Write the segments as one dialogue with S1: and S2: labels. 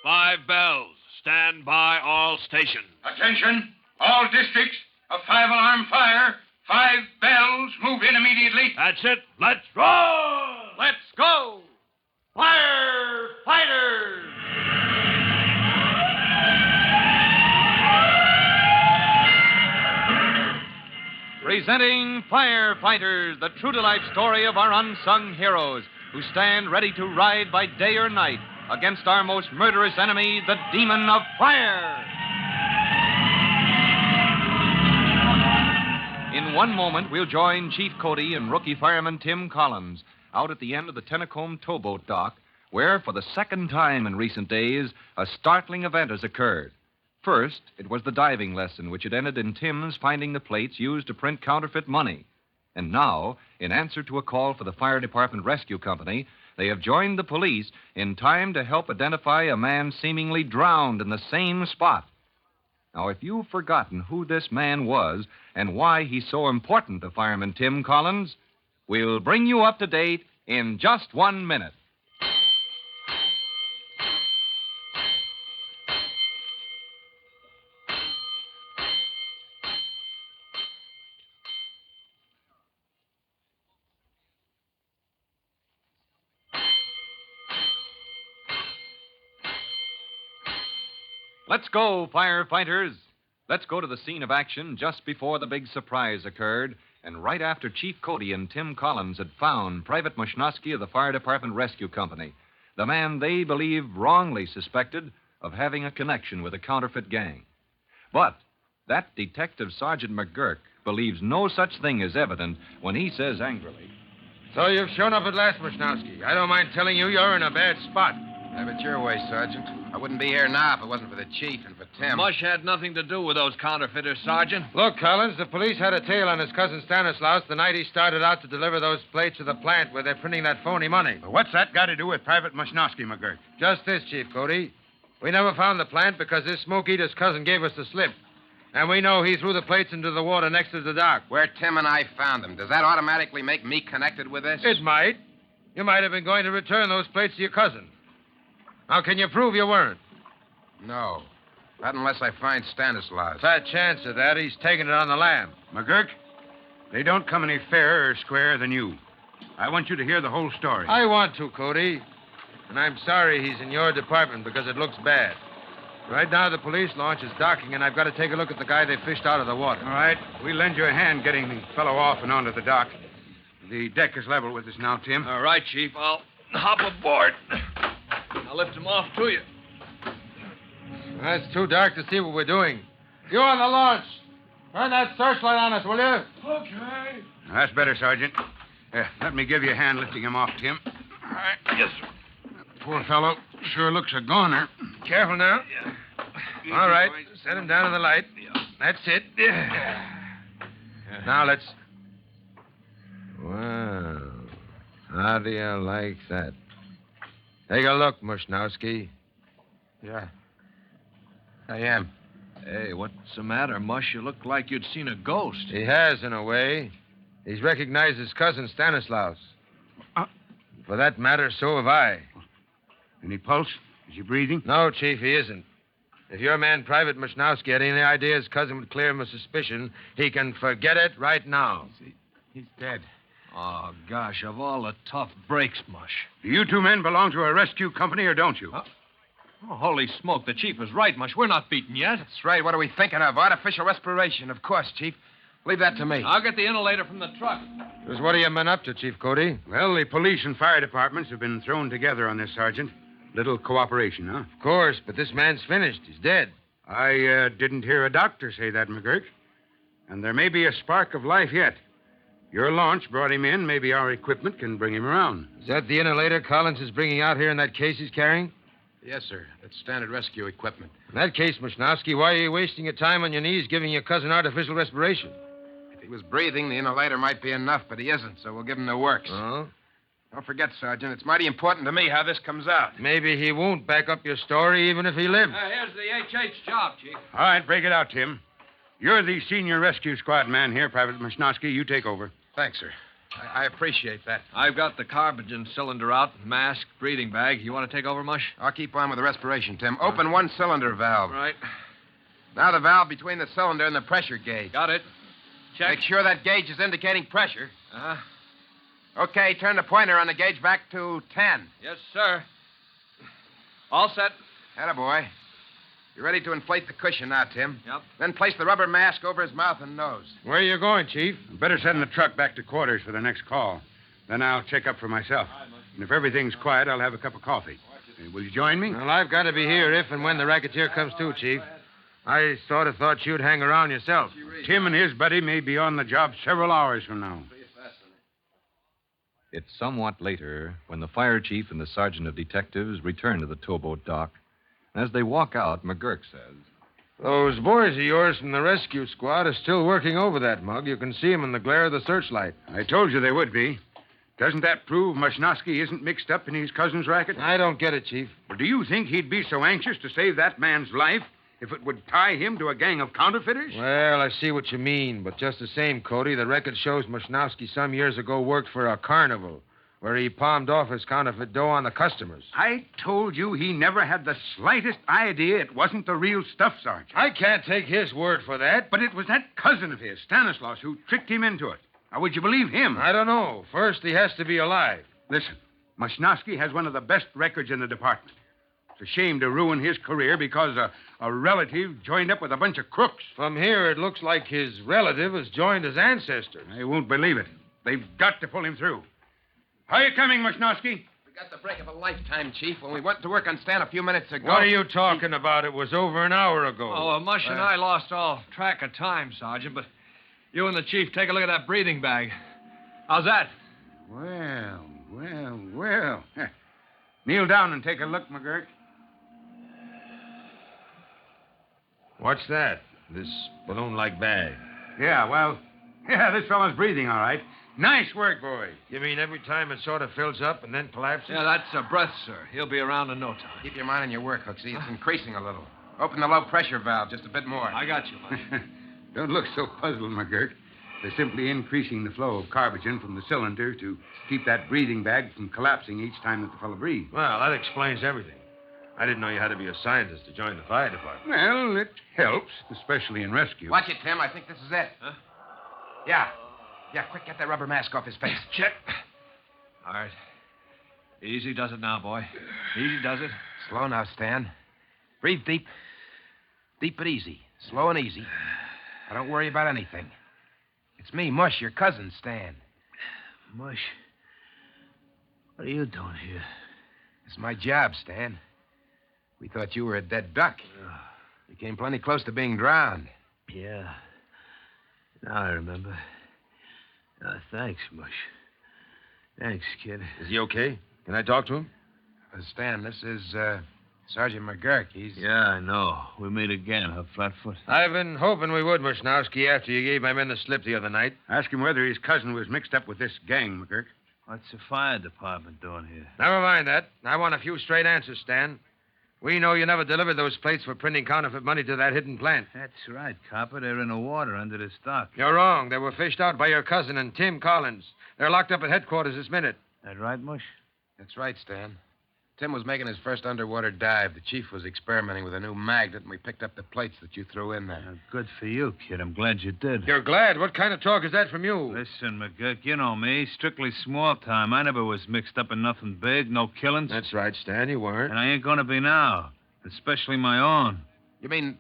S1: 5 bells. Stand by all stations.
S2: Attention, all districts. A 5-alarm fire. 5 bells. Move in immediately.
S1: That's it. Let's roll!
S3: Let's go! Firefighters! Presenting Firefighters, the true-to-life story of our unsung heroes who stand ready to ride by day or night against our most murderous enemy, the demon of fire. In one moment, we'll join Chief Cody and rookie fireman Tim Collins out at the end of the Tennacombe towboat dock, where, for the second time in recent days, a startling event has occurred. First, it was the diving lesson, which had ended in Tim's finding the plates used to print counterfeit money. And now, in answer to a call for the Fire Department Rescue Company, they have joined the police in time to help identify a man seemingly drowned in the same spot. Now, if you've forgotten who this man was and why he's so important to fireman Tim Collins, we'll bring you up to date in just 1 minute. Let's go, firefighters. Let's go to the scene of action just before the big surprise occurred, and right after Chief Cody and Tim Collins had found Private Mushnosky of the Fire Department Rescue Company, the man they believe wrongly suspected of having a connection with a counterfeit gang. But that Detective Sergeant McGurk believes no such thing is evident when he says angrily,
S4: "So you've shown up at last, Mushnosky. I don't mind telling you you're in a bad spot."
S5: Have it your way, Sergeant. I wouldn't be here now if it wasn't for the chief and for Tim.
S3: Mush had nothing to do with those counterfeiters, Sergeant.
S4: Look, Collins, the police had a tail on his cousin Stanislaus the night he started out to deliver those plates to the plant where they're printing that phony money.
S2: But what's that got to do with Private Mushnosky, McGurk?
S4: Just this, Chief Cody. We never found the plant because this Smoke Eater's cousin gave us the slip. And we know he threw the plates into the water next to the dock.
S5: Where Tim and I found them. Does that automatically make me connected with this?
S4: It might. You might have been going to return those plates to your cousin. Now, can you prove you weren't?
S5: No. Not unless I find Stanislaus.
S4: Fat chance of that. He's taking it on the lam.
S2: McGurk, they don't come any fairer or squarer than you. I want you to hear the whole story.
S4: I want to, Cody. And I'm sorry he's in your department because it looks bad. Right now, the police launch is docking, and I've got to take a look at the guy they fished out of the water.
S2: All right. We'll lend you a hand getting the fellow off and onto the dock. The deck is level with us now, Tim.
S3: All right, Chief. I'll hop aboard. I'll lift him off to you.
S4: It's too dark to see what we're doing. You on the launch. Turn that searchlight on us, will you?
S3: Okay.
S2: That's better, Sergeant. Let me give you a hand lifting him off, Tim.
S3: All right. Yes, sir.
S2: Poor fellow sure looks a goner.
S4: Careful now.
S2: Easy,
S4: All right.
S2: boys.
S4: Set him down in the light. That's it. Now let's... Wow. How do you like that? Take a look, Mushnowski.
S5: Yeah. I am.
S3: Hey, what's the matter, Mush? You look like you'd seen a ghost.
S4: He has, in a way. He's recognized his cousin Stanislaus. For that matter, so have I.
S2: Any pulse? Is he breathing?
S4: No, Chief, he isn't. If your man, Private Mushnowski, had any idea his cousin would clear him of suspicion, he can forget it right now.
S2: He's dead.
S3: Oh, gosh, of all the tough breaks, Mush.
S2: Do you two men belong to a rescue company or don't you?
S3: Oh, holy smoke, the Chief is right, Mush. We're not beaten yet.
S5: That's right. What are we thinking of? Artificial respiration, of course, Chief. Leave that to me.
S3: I'll get the inhalator from the truck.
S4: Just what are you men up to, Chief Cody?
S2: Well, the police and fire departments have been thrown together on this, Sergeant. Little cooperation, huh?
S4: Of course, but this man's finished. He's dead.
S2: I didn't hear a doctor say that, McGurk. And there may be a spark of life yet. Your launch brought him in. Maybe our equipment can bring him around.
S4: Is that the inhalator Collins is bringing out here in that case he's carrying?
S5: Yes, sir. That's standard rescue equipment.
S4: In that case, Mushnowski, why are you wasting your time on your knees giving your cousin artificial respiration?
S5: If he was breathing, the inhalator might be enough, but he isn't, so we'll give him the works.
S4: Oh?
S5: Don't forget, Sergeant, it's mighty important to me how this comes out.
S4: Maybe he won't back up your story even if he lived.
S3: Here's the HH job, Chief.
S2: All right, break it out, Tim. You're the senior rescue squad man here, Private Mushnowski. You take over.
S5: Thanks, sir. I appreciate that.
S3: I've got the carbon cylinder out, mask, breathing bag. You want to take over, Mush?
S5: I'll keep on with the respiration, Tim. Open one cylinder valve.
S3: Right.
S5: Now the valve between the cylinder and the pressure gauge.
S3: Got it. Check.
S5: Make sure that gauge is indicating pressure.
S3: Uh-huh.
S5: Okay, turn the pointer on the gauge back to 10.
S3: Yes, sir. All set.
S5: Attaboy. You're ready to inflate the cushion now, Tim.
S3: Yep.
S5: Then place the rubber mask over his mouth and nose.
S4: Where are you going, Chief?
S2: Better send the truck back to quarters for the next call. Then I'll check up for myself. And if everything's quiet, I'll have a cup of coffee. Will you join me?
S4: Well, I've got to be here if and when the racketeer comes to, Chief. I sort of thought you'd hang around yourself.
S2: Tim and his buddy may be on the job several hours from now.
S3: It's somewhat later when the fire chief and the sergeant of detectives return to the towboat dock. As they walk out, McGurk says,
S4: Those boys of yours from the rescue squad are still working over that mug. You can see them in the glare of the searchlight.
S2: I told you they would be. Doesn't that prove Moshnowski isn't mixed up in his cousin's racket?
S4: I don't get it, Chief.
S2: Well, do you think he'd be so anxious to save that man's life if it would tie him to a gang of counterfeiters?
S4: Well, I see what you mean, but just the same, Cody, the record shows Moshnowski some years ago worked for a carnival where he palmed off his counterfeit dough on the customers.
S2: I told you he never had the slightest idea it wasn't the real stuff, Sergeant.
S4: I can't take his word for that.
S2: But it was that cousin of his, Stanislaus, who tricked him into it. Now, would you believe him?
S4: I don't know. First, he has to be alive.
S2: Listen, Moshnowski has one of the best records in the department. It's a shame to ruin his career because a relative joined up with a bunch of crooks.
S4: From here, it looks like his relative has joined his ancestors.
S2: I won't believe it. They've got to pull him through. How are you coming, Moshnowski?
S5: We got the break of a lifetime, Chief. When we went to work on Stan a few minutes ago...
S4: What are you talking about? It was over an hour ago.
S3: Oh, Mush and I lost all track of time, Sergeant, but you and the chief take a look at that breathing bag. How's that?
S2: Well. Kneel down and take a look, McGurk.
S4: What's that? This balloon-like bag.
S2: Yeah, this fellow's breathing all right. Nice work, boy.
S4: You mean every time it sort of fills up and then collapses?
S3: Yeah, that's a breath, sir. He'll be around in no time.
S5: Keep your mind on your work, Hooksy. It's increasing a little. Open the low-pressure valve just a bit more.
S3: I got you, Mush.
S2: Don't look so puzzled, McGurk. They're simply increasing the flow of carbogen from the cylinder to keep that breathing bag from collapsing each time that the fellow breathes.
S4: Well, that explains everything. I didn't know you had to be a scientist to join the fire department.
S2: Well, it helps, especially in rescue.
S5: Watch it, Tim. I think this is it.
S3: Huh?
S5: Yeah, quick, get that rubber mask off his face.
S3: Check. All right. Easy does it now, boy. Easy does it.
S5: Slow now, Stan. Breathe deep. Deep but easy. Slow and easy. Now, don't worry about anything. It's me, Mush, your cousin, Stan.
S6: Mush, what are you doing here?
S5: It's my job, Stan. We thought you were a dead duck. You came plenty close to being drowned.
S6: Yeah. Now I remember. Thanks, Mush. Thanks, kid.
S4: Is he okay? Can I talk to him?
S5: Stan, this is Sergeant McGurk. He's...
S6: Yeah, I know. We meet again, huh, Flatfoot?
S4: I've been hoping we would, Moshnowski, after you gave my men the slip the other night.
S2: Ask him whether his cousin was mixed up with this gang, McGurk.
S6: What's the fire department doing here?
S4: Never mind that. I want a few straight answers, Stan. We know you never delivered those plates for printing counterfeit money to that hidden plant.
S6: That's right, copper. They're in the water under this dock.
S4: You're wrong. They were fished out by your cousin and Tim Collins. They're locked up at headquarters this minute.
S6: That right, Mush?
S5: That's right, Stan. Tim was making his first underwater dive. The chief was experimenting with a new magnet, and we picked up the plates that you threw in there.
S6: Good for you, kid. I'm glad you did.
S4: You're glad? What kind of talk is that from you?
S6: Listen, McGurk, you know me. Strictly small time. I never was mixed up in nothing big, no killings.
S4: That's right, Stan. You weren't.
S6: And I ain't gonna be now. Especially my own.
S5: You mean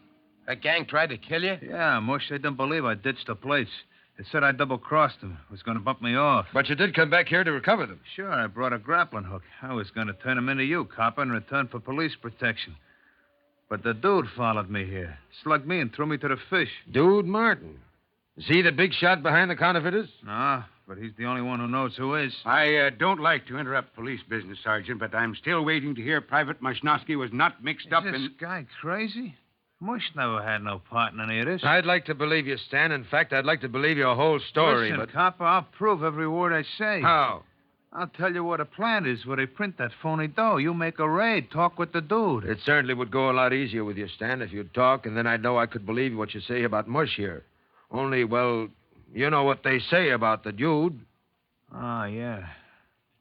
S5: that gang tried to kill you?
S6: Yeah, Mush, they didn't believe I ditched the plates. They said I double-crossed them. Was going to bump me off.
S4: But you did come back here to recover them.
S6: Sure, I brought a grappling hook. I was going to turn them into you, copper, in return for police protection. But the dude followed me here, slugged me and threw me to the fish.
S4: Dude Martin. Is he the big shot behind the counterfeiters?
S6: Nah, but he's the only one who knows who is.
S2: I don't like to interrupt police business, Sergeant, but I'm still waiting to hear Private Moshnowski was not mixed up
S6: Is
S2: in...
S6: this guy crazy? Mush never had no part in any of this.
S4: I'd like to believe you, Stan. In fact, I'd like to believe your whole story,
S6: Listen,
S4: but...
S6: copper, I'll prove every word I say.
S4: How?
S6: I'll tell you what a plant is where they print that phony dough. You make a raid, talk with the dude.
S4: It certainly would go a lot easier with you, Stan, if you'd talk, and then I'd know I could believe what you say about Mush here. Only, well, you know what they say about the dude.
S6: Oh, yeah.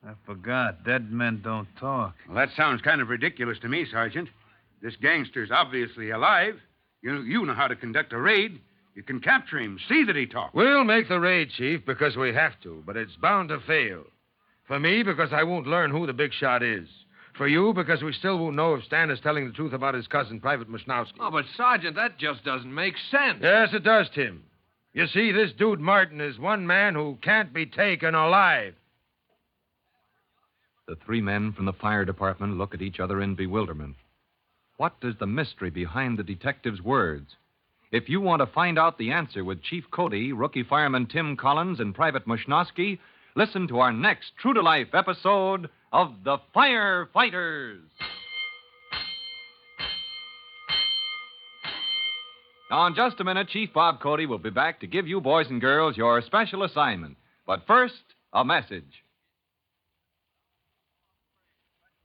S6: I forgot. Dead men don't talk.
S2: Well, that sounds kind of ridiculous to me, Sergeant. This gangster's obviously alive. You know how to conduct a raid. You can capture him, see that he talks.
S4: We'll make the raid, Chief, because we have to, but it's bound to fail. For me, because I won't learn who the big shot is. For you, because we still won't know if Stan is telling the truth about his cousin, Private Mushnowski.
S7: Oh, but, Sergeant, that just doesn't make sense.
S4: Yes, it does, Tim. You see, this dude Martin is one man who can't be taken alive.
S3: The three men from the fire department look at each other in bewilderment. What is the mystery behind the detective's words? If you want to find out the answer with Chief Cody, Rookie Fireman Tim Collins, and Private Mushnowski, listen to our next true-to-life episode of The Firefighters. Now, in just a minute, Chief Bob Cody will be back to give you boys and girls your special assignment. But first, a message.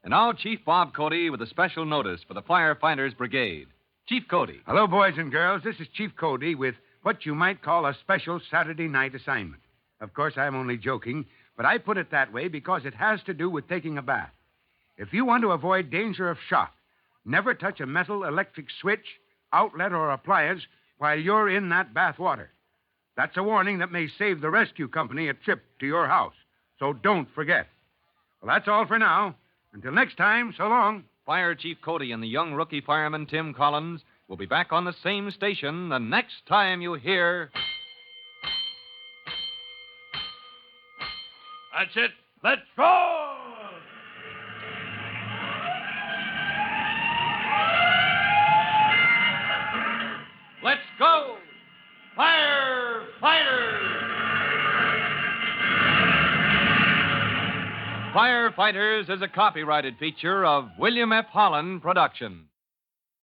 S3: And now, Chief Bob Cody with a special notice for the Firefighters Brigade. Chief Cody.
S2: Hello, boys and girls. This is Chief Cody with what you might call a special Saturday night assignment. Of course, I'm only joking, but I put it that way because it has to do with taking a bath. If you want to avoid danger of shock, never touch a metal, electric switch, outlet, or appliance while you're in that bath water. That's a warning that may save the rescue company a trip to your house. So don't forget. Well, that's all for now. Until next time, so long.
S3: Fire Chief Cody and the young rookie fireman Tim Collins will be back on the same station the next time you hear...
S1: That's it. Let's roar!
S3: Let's go! Firefighters! Firefighters is a copyrighted feature of William F. Holland Productions.